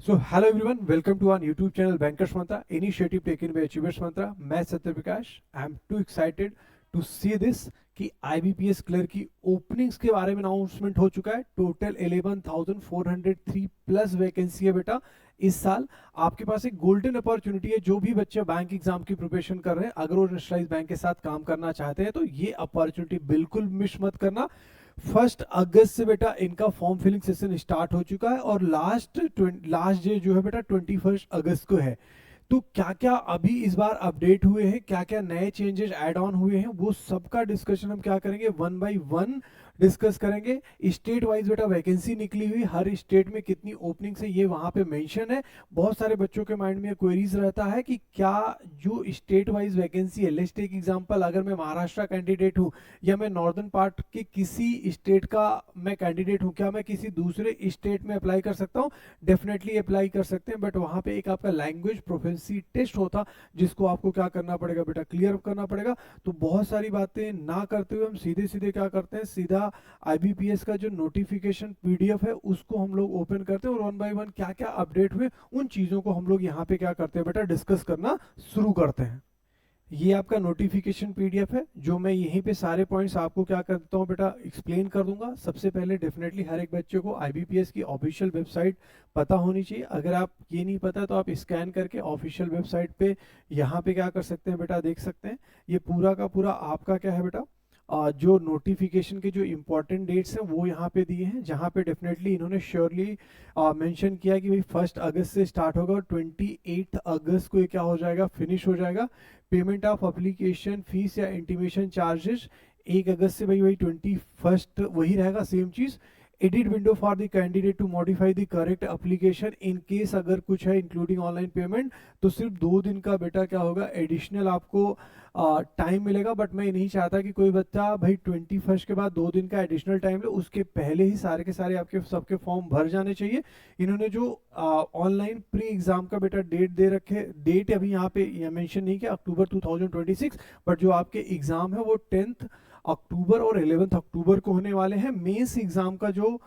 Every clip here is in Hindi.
So hello everyone, welcome to our YouTube channel Bankers Mantra, initiative taken by Achievers Mantra. मैं Satya Prakash, I am too excited to see this कि IBPS क्लर्क की ओपनिंग्स के बारे में अनाउंसमेंट हो चुका है। टोटल 11,403 प्लस वैकेंसी है बेटा इस साल। आपके पास एक गोल्डन अपॉर्चुनिटी है। जो भी बच्चे बैंक एग्जाम की प्रिपरेशन कर रहे हैं, अगर वो नेशनलाइज बैंक के साथ काम करना चाहते हैं तो ये अपॉर्चुनिटी बिल्कुल मिस मत करना। 1 अगस्त से बेटा इनका फॉर्म फिलिंग सेशन स्टार्ट हो चुका है और लास्ट डे जो है बेटा 21 अगस्त को है। तो क्या क्या अभी इस बार अपडेट हुए हैं, क्या क्या नए चेंजेस ऐड ऑन हुए हैं, वो सबका डिस्कशन हम क्या करेंगे, वन बाय वन डिस्कस करेंगे। स्टेट वाइज बेटा वैकेंसी निकली हुई, हर स्टेट में कितनी ओपनिंग है ये वहां पे मेंशन है। बहुत सारे बच्चों के माइंड में क्वेरीज रहता है कि क्या जो स्टेट वाइज वैकेंसी है, लेट्स टेक एग्जांपल, अगर मैं महाराष्ट्र कैंडिडेट हूँ या मैं नॉर्दर्न पार्ट के किसी स्टेट का मैं कैंडिडेट हूँ, क्या मैं किसी दूसरे स्टेट में अप्लाई कर सकता हूँ? डेफिनेटली अप्लाई कर सकते हैं, बट वहां पे एक आपका लैंग्वेज प्रोफिशिएंसी टेस्ट होता जिसको आपको क्या करना पड़ेगा बेटा, क्लियर करना पड़ेगा। तो बहुत सारी बातें ना करते हुए हम सीधे सीधे क्या करते हैं, सीधा IBPS का जो नोटिफिकेशन PDF है उसको हम लोग ओपन करते हैं और वन बाय वन क्या क्या अपडेट हुए उन चीजों को हम लोग यहाँ पे क्या करते हैं बेटा, डिस्कस करना शुरू करते हैं। ये आपका नोटिफिकेशन PDF है जो मैं यहीं पे सारे पॉइंट्स आपको क्या करता हूँ बेटा, एक्सप्लेन कर दूंगा। सबसे पहले डेफिनेटली हर एक बच्चे को IBPS की ऑफिशियल वेबसाइट पता होनी चाहिए। अगर आप ये नहीं पता तो आप स्कैन करके ऑफिशियल वेबसाइट पे यहाँ पे क्या कर सकते हैं बेटा, देख सकते हैं। ये पूरा का पूरा आपका क्या है बेटा, जो नोटिफिकेशन के जो इंपॉर्टेंट डेट्स हैं वो यहाँ पे दिए हैं, जहाँ पे डेफिनेटली इन्होंने श्योरली मेंशन किया कि भाई 1 अगस्त से स्टार्ट होगा और 28 अगस्त को ये क्या हो जाएगा, फिनिश हो जाएगा। पेमेंट ऑफ एप्लीकेशन फीस या इंटीमेशन चार्जेस 1 अगस्त से भाई वही 21 वही रहेगा, सेम चीज। Edit window for the candidate to modify the correct application in case अगर कुछ है इंक्लूडिंग ऑनलाइन पेमेंट, तो सिर्फ 2 दिन का बेटा क्या होगा, एडिशनल आपको टाइम मिलेगा। बट मैं नहीं चाहता कि कोई बच्चा भाई 21 के बाद 2 दिन का एडिशनल टाइम ले, उसके पहले ही सारे के सारे आपके सबके फॉर्म भर जाने चाहिए। इन्होंने जो ऑनलाइन प्री एग्जाम का बेटा डेट दे रखे, डेट अभी यहाँ पे मेंशन नहीं किया, अक्टूबर 2026, बट जो आपके एग्जाम है वो 10 अक्टूबर और 11 अक्टूबर को होने वाले हैं। मेंस एग्जाम का जो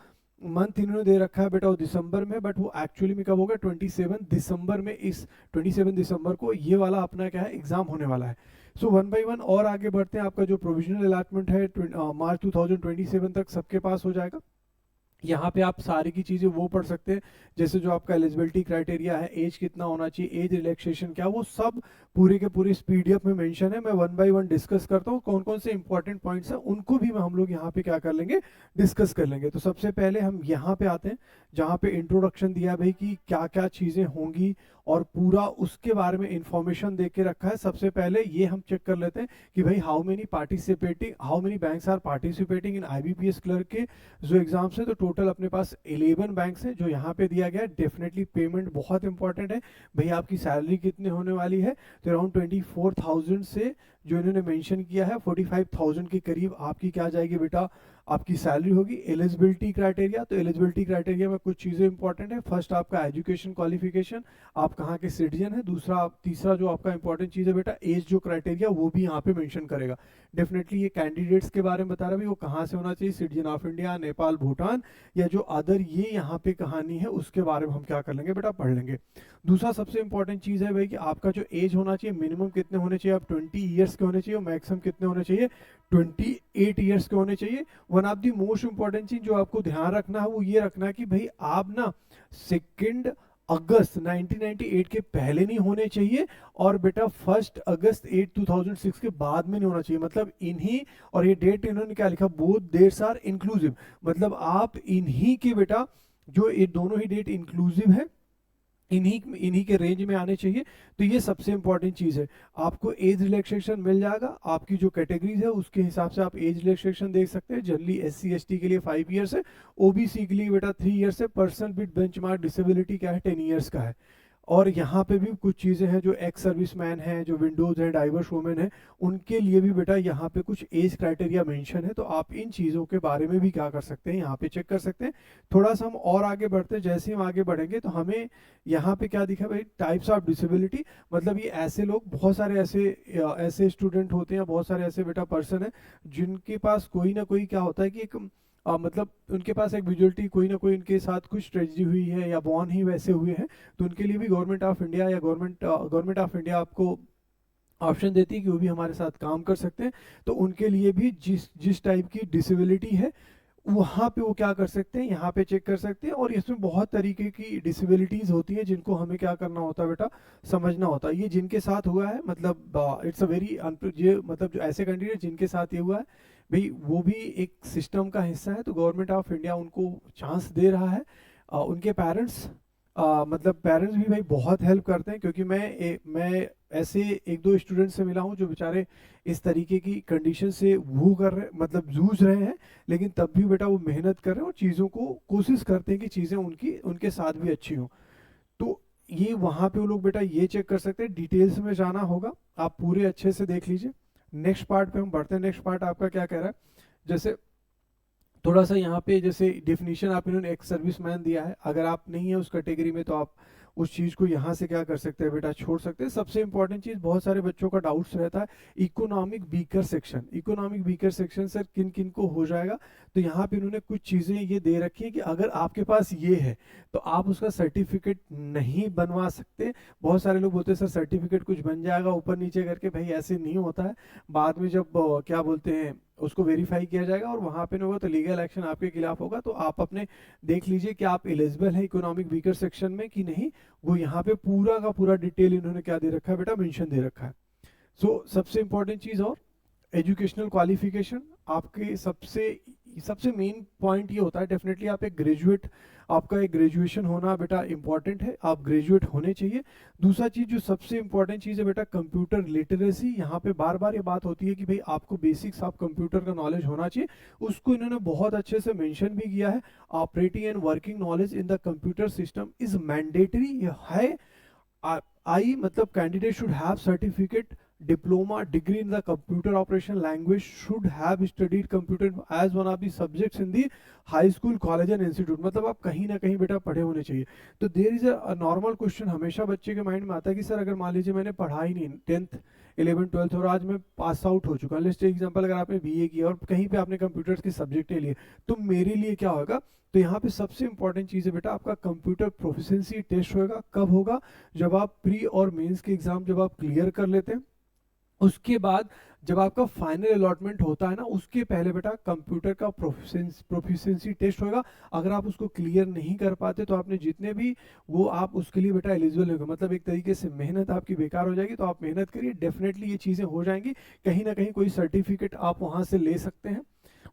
मंथ इन्होंने दे रखा है बेटा वो दिसंबर में, बट वो एक्चुअली में कब होगा, 27 दिसंबर में। इस 27 दिसंबर को ये वाला अपना क्या है, एग्जाम होने वाला है। सो वन बाय वन और आगे बढ़ते हैं। आपका जो प्रोविजनल अलॉटमेंट है मार्च 2027 तक सबके पास हो जाएगा। यहाँ पे आप सारी की चीजें वो पढ़ सकते हैं, जैसे जो आपका एलिजिबिलिटी क्राइटेरिया है, एज कितना होना चाहिए, एज रिलैक्सेशन क्या, वो सब पूरे के पूरे इस PDF में मेंशन है। मैं वन बाय वन डिस्कस करता हूँ, कौन कौन से इंपॉर्टेंट पॉइंट्स हैं उनको भी हम लोग यहाँ पे क्या कर लेंगे, डिस्कस कर लेंगे। तो सबसे पहले हम यहाँ पे आते हैं जहाँ पे इंट्रोडक्शन दिया है भाई कि क्या क्या चीजें होंगी और पूरा उसके बारे में इंफॉर्मेशन दे के रखा है। सबसे पहले ये हम चेक कर लेते हैं कि भाई how many banks are participating in IBPS clerk के जो एग्जाम्स है। तो टोटल अपने पास 11 बैंक्स हैं जो यहाँ पे दिया गया है। डेफिनेटली पेमेंट बहुत इंपॉर्टेंट है भाई, आपकी सैलरी कितने होने वाली है, तो अराउंड 24,000 से जो इन्होंने मेंशन किया है 45,000 के करीब आपकी क्या जाएगी बेटा, आपकी सैलरी होगी। एलिजिबिलिटी क्राइटेरिया, तो एलिजिबिलिटी क्राइटेरिया में कुछ चीजें इंपॉर्टेंट है। फर्स्ट आपका एजुकेशन क्वालिफिकेशन, आप कहाँ के सिटीजन है। दूसरा तीसरा जो आपका इंपॉर्टेंट चीज है बेटा, एज जो क्राइटेरिया वो भी यहाँ पे मेंशन करेगा। डेफिनेटली ये कैंडिडेट्स के बारे में बता रहा है, वो कहाँ से होना चाहिए, citizen of India, Nepal, Bhutan या जो अदर ये यहाँ पे कहानी है उसके बारे में हम क्या कर लेंगे बेटा, पढ़ लेंगे। दूसरा सबसे इंपॉर्टेंट चीज है भाई कि आपका जो एज होना चाहिए, मिनिमम कितने होने चाहिए, आप 20 ईयर्स के होने चाहिए, मैक्सिमम कितने होने चाहिए, 28 ईयर्स के होने चाहिए। One of the most important चीज जो आपको ध्यान रखना है वो ये रखना है कि भाई आप ना 2 अगस्त 1998 के पहले नहीं होने चाहिए और बेटा 1 अगस्त 2006 के बाद में नहीं होना चाहिए। मतलब इन्हीं, और ये डेट इन्होंने क्या लिखा, बोथ डेट्स आर इंक्लूसिव, मतलब आप इन्हीं के बेटा जो ये दोनों ही डेट इंक्लूसिव है, इन्हीं के रेंज में आने चाहिए। तो ये सबसे इंपॉर्टेंट चीज है। आपको एज रिलैक्सेशन मिल जाएगा, आपकी जो कैटेगरीज है उसके हिसाब से आप एज रिलैक्सेशन देख सकते हैं। जनरली SC ST के लिए 5 ईयर्स है, OBC के लिए बेटा 3 ईयर्स है, पर्सन विद बेंचमार्क डिसेबिलिटी क्या है, 10 ईयर्स का है। और यहाँ पे भी कुछ चीजें हैं, जो एक्स सर्विसमैन हैं, जो विंडोज हैं, डाइवर्स वुमेन है, उनके लिए भी बेटा यहाँ पे कुछ एज क्राइटेरिया मेंशन है। तो आप इन चीजों के बारे में भी क्या कर सकते हैं, यहाँ पे चेक कर सकते हैं। थोड़ा सा हम और आगे बढ़ते हैं। जैसे हम आगे बढ़ेंगे तो हमें यहाँ पे क्या दिखा भाई, टाइप्स ऑफ डिसेबिलिटी, मतलब ये ऐसे लोग, बहुत सारे ऐसे स्टूडेंट होते हैं, बहुत सारे ऐसे बेटा पर्सन है जिनके पास कोई ना कोई क्या होता है कि एक मतलब उनके पास एक विजुअलिटी, कोई ना कोई उनके साथ कुछ ट्रेजेडी हुई है या बॉर्न ही वैसे हुए हैं, तो उनके लिए भी गवर्नमेंट ऑफ इंडिया या गवर्नमेंट ऑफ इंडिया आपको ऑप्शन देती है कि वो भी हमारे साथ काम कर सकते हैं। तो उनके लिए भी जिस जिस टाइप की डिसेबिलिटी है वहाँ पे वो क्या कर सकते हैं, यहाँ पे चेक कर सकते हैं। और इसमें बहुत तरीके की डिसेबिलिटीज होती हैं जिनको हमें क्या करना होता है बेटा, समझना होता है। ये जिनके साथ हुआ है मतलब इट्स अ वेरी ये मतलब जो ऐसे कैंडिडेट जिनके साथ ये हुआ है भाई, वो भी एक सिस्टम का हिस्सा है, तो गवर्नमेंट ऑफ इंडिया उनको चांस दे रहा है। उनके पेरेंट्स मतलब पेरेंट्स भी भाई बहुत हेल्प करते हैं, क्योंकि मैं ऐसे एक दो स्टूडेंट से मिला हूँ जो बेचारे इस तरीके की कंडीशन से वो कर रहे मतलब जूझ रहे हैं, लेकिन तब भी बेटा वो मेहनत कर रहे हैं और चीज़ों को कोशिश करते हैं कि चीज़ें उनकी उनके साथ भी अच्छी हों। तो ये वहाँ पे वो लोग बेटा ये चेक कर सकते हैं। डिटेल्स में जाना होगा, आप पूरे अच्छे से देख लीजिए। नेक्स्ट पार्ट पे हम बढ़ते हैं। नेक्स्ट पार्ट आपका क्या कह रहा है, जैसे थोड़ा सा यहाँ पे जैसे डिफिनीशन आप इन्होंने एक सर्विसमैन दिया है, अगर आप नहीं है उस कैटेगरी में तो आप उस चीज़ को यहाँ से क्या कर सकते हैं बेटा, छोड़ सकते हैं। सबसे इंपॉर्टेंट चीज़, बहुत सारे बच्चों का डाउट्स रहता है economic weaker section. Economic weaker section sir किन किन को हो जाएगा, तो यहाँ पे इन्होंने कुछ चीज़ें ये दे रखी है कि अगर आपके पास ये है तो आप उसका सर्टिफिकेट नहीं बनवा सकते। बहुत सारे लोग बोलते हैं सर सर्टिफिकेट कुछ बन जाएगा ऊपर नीचे करके, भाई ऐसे नहीं होता है। बाद में जब क्या बोलते हैं उसको वेरीफाई किया जाएगा और वहां पे नहीं होगा तो लीगल एक्शन आपके खिलाफ होगा। तो आप अपने देख लीजिए कि आप एलिजिबल है इकोनॉमिक वीकर सेक्शन में कि नहीं, वो यहाँ पे पूरा का पूरा डिटेल इन्होंने क्या दे रखा है बेटा, मेंशन दे रखा है। सो सबसे इंपॉर्टेंट चीज और एजुकेशनल क्वालिफिकेशन, आपके सबसे सबसे मेन पॉइंट ये होता है डेफिनेटली आप एक ग्रेजुएट, आपका एक ग्रेजुएशन होना बेटा इंपॉर्टेंट है, आप ग्रेजुएट होने चाहिए। दूसरा चीज जो सबसे इंपॉर्टेंट चीज है बेटा, कंप्यूटर लिटरेसी। यहाँ पे बार बार ये बात होती है कि भाई आपको बेसिक्स आप कंप्यूटर का नॉलेज होना चाहिए, उसको इन्होंने बहुत अच्छे से मेंशन भी किया है। Operating and working knowledge in the computer system is mandatory है। आई मतलब candidate should have certificate diploma degree in the computer operation language, should have studied computer as one of the subjects in the high school college and institute। मतलब आप कहीं ना कहीं बेटा पढ़े होने चाहिए। तो there is a normal question हमेशा बच्चे के माइंड में आता है कि सर अगर मान लीजिए मैंने पढ़ा ही नहीं 10th 11th 12th और आज मैं पास आउट हो चुका, लेट्स टेक एग्जांपल अगर आपने बीए किया और कहीं पे आपने कंप्यूटर्स के सब्जेक्ट लिए तो मेरे लिए क्या होगा। तो यहाँ पे सबसे इंपॉर्टेंट चीज है बेटा आपका कंप्यूटर प्रोफिशिएंसी टेस्ट होगा। कब होगा, जब आप प्री और मेंस के एग्जाम जब आप क्लियर कर लेते हैं, उसके बाद जब आपका फाइनल अलॉटमेंट होता है ना, उसके पहले बेटा कंप्यूटर का प्रोफिशिएंसी टेस्ट होगा। अगर आप उसको क्लियर नहीं कर पाते तो आपने जितने भी वो आप उसके लिए बेटा एलिजिबल होगा, मतलब एक तरीके से मेहनत आपकी बेकार हो जाएगी। तो आप मेहनत करिए, डेफिनेटली ये चीज़ें हो जाएंगी, कहीं ना कहीं कोई सर्टिफिकेट आप वहाँ से ले सकते हैं।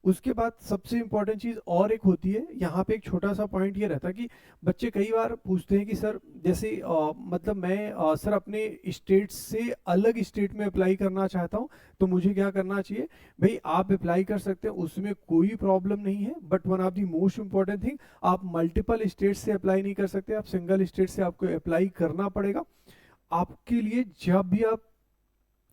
उसके बाद सबसे इंपॉर्टेंट चीज और एक होती है, यहाँ पे एक छोटा सा पॉइंट ये रहता है कि बच्चे कई बार पूछते हैं कि सर जैसे मतलब मैं सर अपने स्टेट से अलग स्टेट में अप्लाई करना चाहता हूँ तो मुझे क्या करना चाहिए। भाई आप अप्लाई कर सकते हैं, उसमें कोई प्रॉब्लम नहीं है, but one of the most important thing, आप मल्टीपल स्टेट से अप्लाई नहीं कर सकते, आप सिंगल स्टेट से आपको अप्लाई करना पड़ेगा। आपके लिए जब भी आप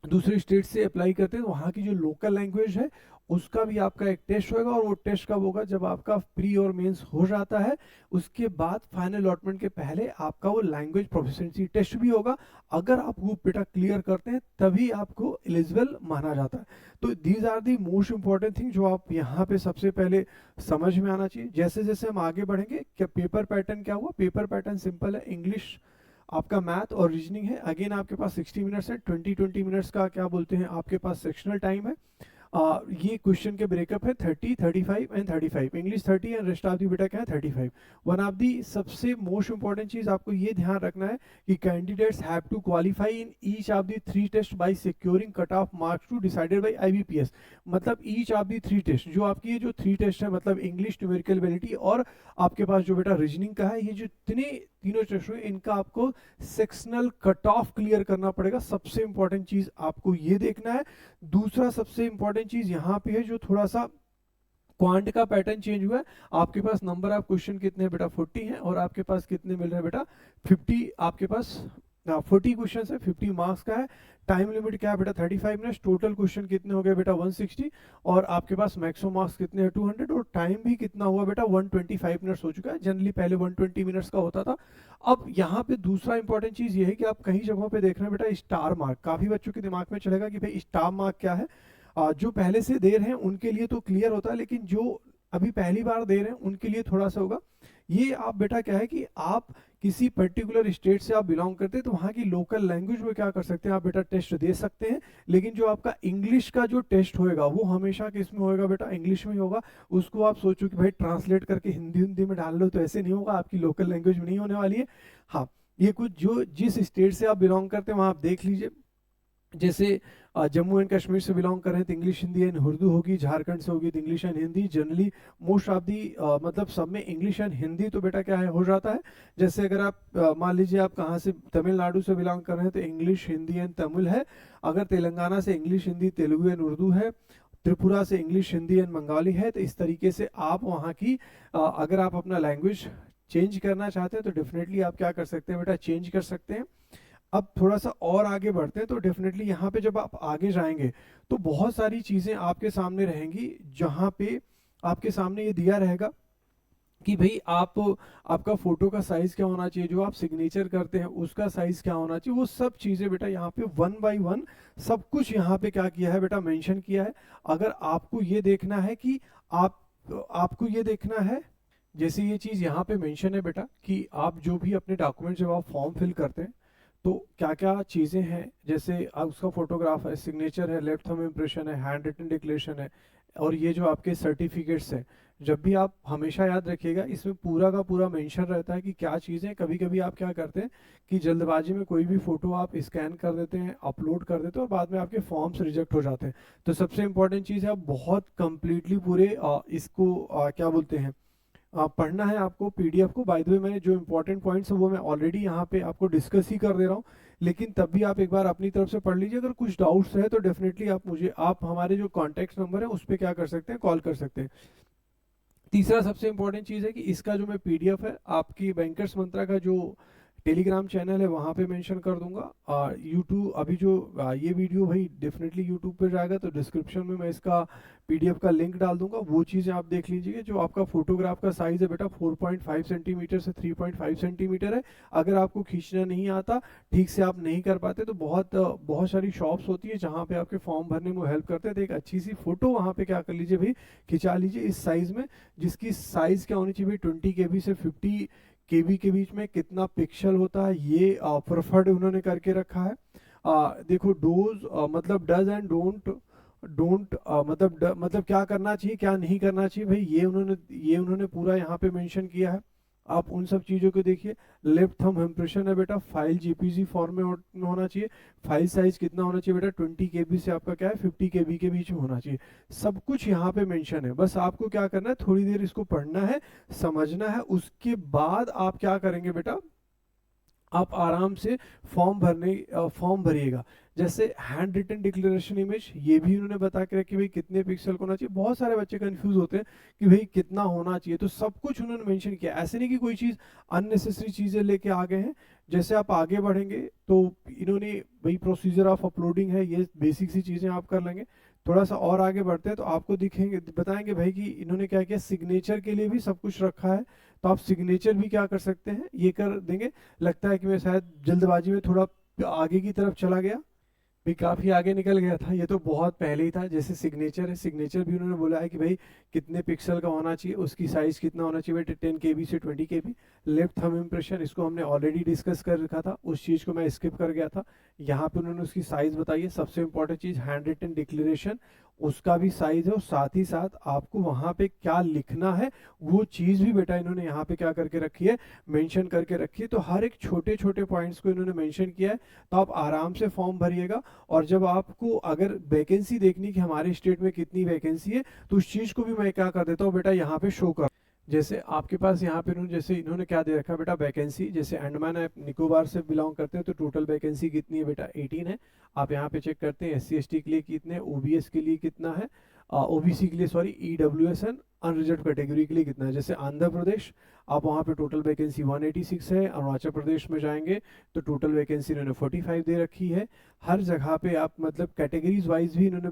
दूसरे स्टेट से अप्लाई करते हैं तो वहाँ की जो लोकल लैंग्वेज है उसका भी आपका एक टेस्ट होगा। और वो टेस्ट कब होगा, जब आपका प्री और मेंस हो जाता है, उसके बाद फाइनल अलॉटमेंट के पहले आपका वो लैंग्वेज प्रोफिशिएंसी टेस्ट भी होगा। अगर आप वो बेटा क्लियर करते हैं तभी आपको एलिजिबल माना जाता है। तो these are the most important thing जो आप यहाँ पे सबसे पहले समझ में आना चाहिए। जैसे जैसे हम आगे बढ़ेंगे, क्या पेपर पैटर्न क्या हुआ, पेपर पैटर्न सिंपल है, इंग्लिश आपका मैथ और रीजनिंग है। अगेन आपके पास 60 मिनट्स है, 20 मिनट्स का क्या बोलते हैं आपके पास सेक्शनल टाइम है। ये क्वेश्चन के ब्रेकअप है 30, 35 and 35। English 30 and rest of the बेटा क्या है 35। वन ऑफ दी सबसे मोस्ट इंपॉर्टेंट चीज आपको ये ध्यान रखना है कि candidates have to qualify in each of the 3 test by securing cut off marks to decided by IBPS. मतलब ईच ऑफ दी 3 टेस्ट, जो आपकी ये जो 3 टेस्ट है, मतलब इंग्लिश, न्यूमेरिकल एबिलिटी और आपके पास जो बेटा रीजनिंग का है, ये जो तीनों टेस्ट हुए इनका आपको सेक्शनल कट ऑफ क्लियर करना पड़ेगा। सबसे इंपॉर्टेंट चीज आपको ये देखना है। दूसरा सबसे इंपॉर्टेंट चीज यहाँ पे है जो थोड़ा सा क्वांट का पैटर्न चेंज हुआ है। आपके पास नंबर ऑफ क्वेश्चन कितने बेटा 40 हैं और आपके पास कितने मिल रहे हैं बेटा 50। आपके पास 40 क्वेश्चन है, 50 मार्क्स का है। टाइम लिमिट क्या है बेटा 35 मिनट्स। टोटल क्वेश्चन कितने हो गए बेटा 160 और आपके पास मैक्सिमम मार्क्स कितने हैं 200 और टाइम भी कितना हुआ बेटा 125 मिनट्स हो चुका है। जनरली पहले 120 मिनट्स का होता था। अब यहाँ पे दूसरा इंपॉर्टेंट चीज ये है कि आप कई जगहों पे देख रहे हैं बेटा स्टार मार्क। काफी बच्चों के दिमाग में चलेगा कि भाई स्टार मार्क क्या है। जो पहले से देर हैं उनके लिए तो क्लियर होता है, लेकिन जो अभी पहली बार दे रहे हैं उनके लिए थोड़ा सा होगा। ये आप बेटा क्या है कि आप किसी पर्टिकुलर स्टेट से आप बिलोंग करते हैं तो वहाँ की लोकल लैंग्वेज में क्या कर सकते हैं, आप बेटा टेस्ट दे सकते हैं। लेकिन जो आपका इंग्लिश का जो टेस्ट होएगा वो हमेशा किस में होएगा बेटा, इंग्लिश में ही होगा। उसको आप सोचो कि भाई ट्रांसलेट करके हिंदी हिंदी में डाल लो, तो ऐसे नहीं होगा, आपकी लोकल लैंग्वेज में नहीं होने वाली है। हाँ, ये कुछ जो जिस स्टेट से आप बिलोंग करते हैं वहाँ आप देख लीजिए। जैसे जम्मू एंड कश्मीर से बिलोंग कर रहे हैं तो इंग्लिश हिंदी एंड उर्दू होगी, झारखंड से होगी तो English and Hindi. Generally most of the मतलब सब में इंग्लिश एंड हिंदी तो बेटा क्या है हो जाता है। जैसे अगर आप मान लीजिए आप कहाँ से, तमिलनाडु से बिलोंग कर रहे हैं तो इंग्लिश हिंदी एंड तमिल है। अगर तेलंगाना से इंग्लिश हिंदी तेलुगु एंड उर्दू है। त्रिपुरा से इंग्लिश हिंदी एंड बंगाली है। तो इस तरीके से आप वहाँ की अगर आप अपना लैंग्वेज चेंज करना चाहते हैं तो डेफिनेटली आप क्या कर सकते हैं बेटा, चेंज कर सकते हैं। अब थोड़ा सा और आगे बढ़ते हैं तो डेफिनेटली यहाँ पे जब आप आगे जाएंगे तो बहुत सारी चीजें आपके सामने रहेंगी, जहाँ पे आपके सामने ये दिया रहेगा कि भाई आप, आपका फोटो का साइज क्या होना चाहिए, जो आप सिग्नेचर करते हैं उसका साइज क्या होना चाहिए, वो सब चीजें बेटा यहाँ पे वन बाय वन सब कुछ यहाँ पे क्या किया है बेटा, मेंशन किया है। अगर आपको ये देखना है कि आपको ये देखना है, जैसे ये चीज यहाँ पे मेंशन है बेटा कि आप जो भी अपने डॉक्यूमेंट जब आप फॉर्म फिल करते हैं तो क्या क्या चीज़ें हैं, जैसे उसका फोटोग्राफ है, सिग्नेचर है, लेफ्ट थंब इम्प्रेशन है, हैंड रिटन डिक्लेरेशन है, और ये जो आपके सर्टिफिकेट्स हैं। जब भी आप हमेशा याद रखिएगा इसमें पूरा का पूरा मेंशन रहता है कि क्या चीज़ें। कभी कभी आप क्या करते हैं कि जल्दबाजी में कोई भी फोटो आप स्कैन कर देते हैं, अपलोड कर देते हैं और बाद में आपके फॉर्म्स रिजेक्ट हो जाते हैं। तो सबसे इंपॉर्टेंट चीज़ है आप बहुत कंप्लीटली पूरे इसको क्या बोलते हैं, पढ़ना है आपको पीडीएफ को। बाय द वे मैंने जो इंपॉर्टेंट पॉइंट्स है वो मैं ऑलरेडी यहाँ पे आपको डिस्कस ही कर दे रहा हूँ, लेकिन तब भी आप एक बार अपनी तरफ से पढ़ लीजिए। अगर कुछ डाउट्स है तो डेफिनेटली आप हमारे जो कॉन्टैक्ट नंबर है उस पर क्या कर सकते हैं, कॉल कर सकते हैं। तीसरा सबसे इंपॉर्टेंट चीज़ है कि इसका जो मैं पीडीएफ है आपकी बैंकर्स मंत्रा का जो टेलीग्राम चैनल है वहाँ पे मेंशन कर दूंगा। और यूट्यूब अभी जो ये वीडियो भाई डेफिनेटली यूट्यूब पे जाएगा तो डिस्क्रिप्शन में मैं इसका पीडीएफ का लिंक डाल दूंगा, वो चीज़ें आप देख लीजिए। जो आपका फोटोग्राफ का साइज़ है बेटा 4.5 सेंटीमीटर से 3.5 सेंटीमीटर है। अगर आपको खींचना नहीं आता, ठीक से आप नहीं कर पाते, तो बहुत सारी शॉप्स होती है जहाँ पे आपके फॉर्म भरने में हेल्प करते हैं। तो एक अच्छी सी फोटो वहाँ पे क्या कर लीजिए भाई, खिंचा लीजिए इस साइज़ में, जिसकी साइज़ क्या होनी चाहिए भाई 20 KB से 50 KB के बीच में। कितना पिक्सल होता है ये प्रेफर्ड उन्होंने करके रखा है। देखो डोज मतलब डज एंड डोंट मतलब क्या करना चाहिए क्या नहीं करना चाहिए भाई, ये उन्होंने पूरा यहाँ पे मेंशन किया है। आप उन सब चीज़ों को देखिए। लेफ्ट थंब इम्प्रेशन है बेटा, फाइल जेपीजी फॉर्म में होना चाहिए। फाइल साइज कितना होना चाहिए बेटा, 20 KB से आपका क्या है 50 KB के बीच में होना चाहिए। सब कुछ यहाँ पे मेंशन है। बस आपको क्या करना है, थोड़ी देर इसको पढ़ना है, समझना है, उसके बाद आप क्या करेंगे बेटा, आप आराम से फॉर्म भरिएगा। जैसे हैंड रिटन डिक्लेरेशन इमेज, ये भी उन्होंने बता के रखी भाई कितने पिक्सल का होना चाहिए। बहुत सारे बच्चे कंफ्यूज होते हैं कि भाई कितना होना चाहिए, तो सब कुछ उन्होंने मेंशन किया। ऐसे नहीं कि कोई चीज़ अननेसेसरी चीज़ें लेके आ गए हैं। जैसे आप आगे बढ़ेंगे तो इन्होंने भाई प्रोसीजर ऑफ अपलोडिंग है, ये बेसिक सी चीज़ें आप कर लेंगे। थोड़ा सा और आगे बढ़ते हैं तो आपको दिखेंगे बताएंगे भाई कि इन्होंने क्या किया, सिग्नेचर के लिए भी सब कुछ रखा है। तो आप सिग्नेचर भी क्या कर सकते हैं, ये कर देंगे। लगता है कि मैं शायद जल्दबाजी में थोड़ा आगे की तरफ चला गया, भी काफ़ी आगे निकल गया था। ये तो बहुत पहले ही था। जैसे सिग्नेचर है, सिग्नेचर भी उन्होंने बोला है कि भाई कितने पिक्सल का होना चाहिए, उसकी साइज कितना होना चाहिए, 10 KB से 20 KB। लेफ्ट थंब इम्प्रेशन, इसको हमने ऑलरेडी डिस्कस कर रखा था, उस चीज़ को मैं स्किप कर गया था। यहाँ पे उन्होंने उसकी साइज बताई है। सबसे इंपॉर्टेंट चीज़ हैंड रिटन डिक्लेरेशन, उसका भी साइज है, और साथ ही साथ आपको वहाँ पे क्या लिखना है वो चीज़ भी बेटा इन्होंने यहाँ पे क्या करके रखी है, मेंशन करके रखी है। तो हर एक छोटे छोटे पॉइंट्स को इन्होंने मेंशन किया है। तो आप आराम से फॉर्म भरिएगा, और जब आपको अगर वैकेंसी देखनी कि हमारे स्टेट में कितनी वैकेंसी है, तो उस चीज़ को भी मैं क्या कर देता हूँ बेटा, यहाँ पे शो कर। जैसे आपके पास यहाँ पे जैसे इन्होंने क्या दे रखा है बेटा, वैकेंसी। जैसे अंडमान एंड निकोबार से बिलोंग करते हैं तो टोटल वैकेंसी कितनी है बेटा, 18 है। आप यहाँ पे चेक करते हैं SC ST के लिए कितने, OBS के लिए कितना है, OBC के लिए sorry, EWS and unreserved category के लिए कितना है। जैसे आंध्र प्रदेश, आप वहाँ पे टोटल वैकेंसी 186 है। अरुणाचल प्रदेश में जाएंगे तो टोटल वैकेंसी इन्होंने 45 दे रखी है। हर जगह पे आप मतलब कैटेगरीज वाइज भी इन्होंने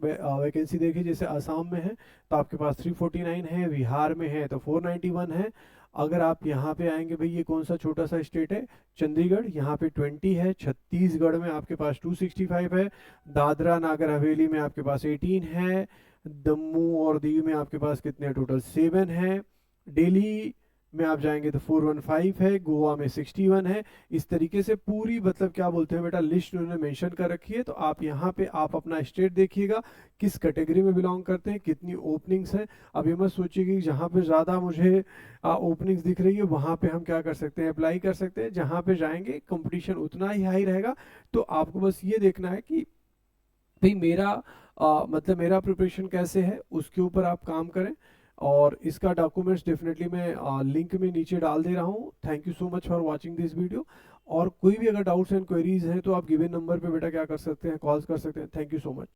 वैकेंसी देखी। जैसे असम में है तो आपके पास 349 है, बिहार में है तो 491 है। अगर आप यहाँ पे आएंगे भाई, ये कौन सा छोटा सा स्टेट है, चंडीगढ़, यहाँ पे 20 है। छत्तीसगढ़ में आपके पास 265 है। दादरा नागर हवेली में आपके पास 18 है। दम्मू और दीव में आपके पास कितने टोटल 7 हैं, दिल्ली में आप जाएंगे तो 415 है, गोवा में 61 है। इस तरीके से पूरी मतलब क्या बोलते हैं बेटा लिस्ट उन्होंने मेंशन कर रखी है। तो आप यहाँ पे आप अपना स्टेट देखिएगा किस कैटेगरी में बिलोंग करते हैं, कितनी ओपनिंग्स हैं। अब ये मत सोचिए कि जहाँ पे ज़्यादा मुझे ओपनिंग्स दिख रही है वहाँ पे हम क्या कर सकते हैं, अप्लाई कर सकते हैं। जहाँ पे जाएंगे कंपटीशन उतना ही हाई रहेगा। तो आपको बस ये देखना है कि भाई मेरा मतलब मेरा प्रिपरेशन कैसे है, उसके ऊपर आप काम करें। और इसका डॉक्यूमेंट्स डेफिनेटली मैं लिंक में नीचे डाल दे रहा हूँ। Thank you so much for watching this video. और कोई भी अगर डाउट्स एंड क्वेरीज हैं तो आप गिवन नंबर पे बेटा क्या कर सकते हैं, कॉल्स कर सकते हैं। Thank you so much.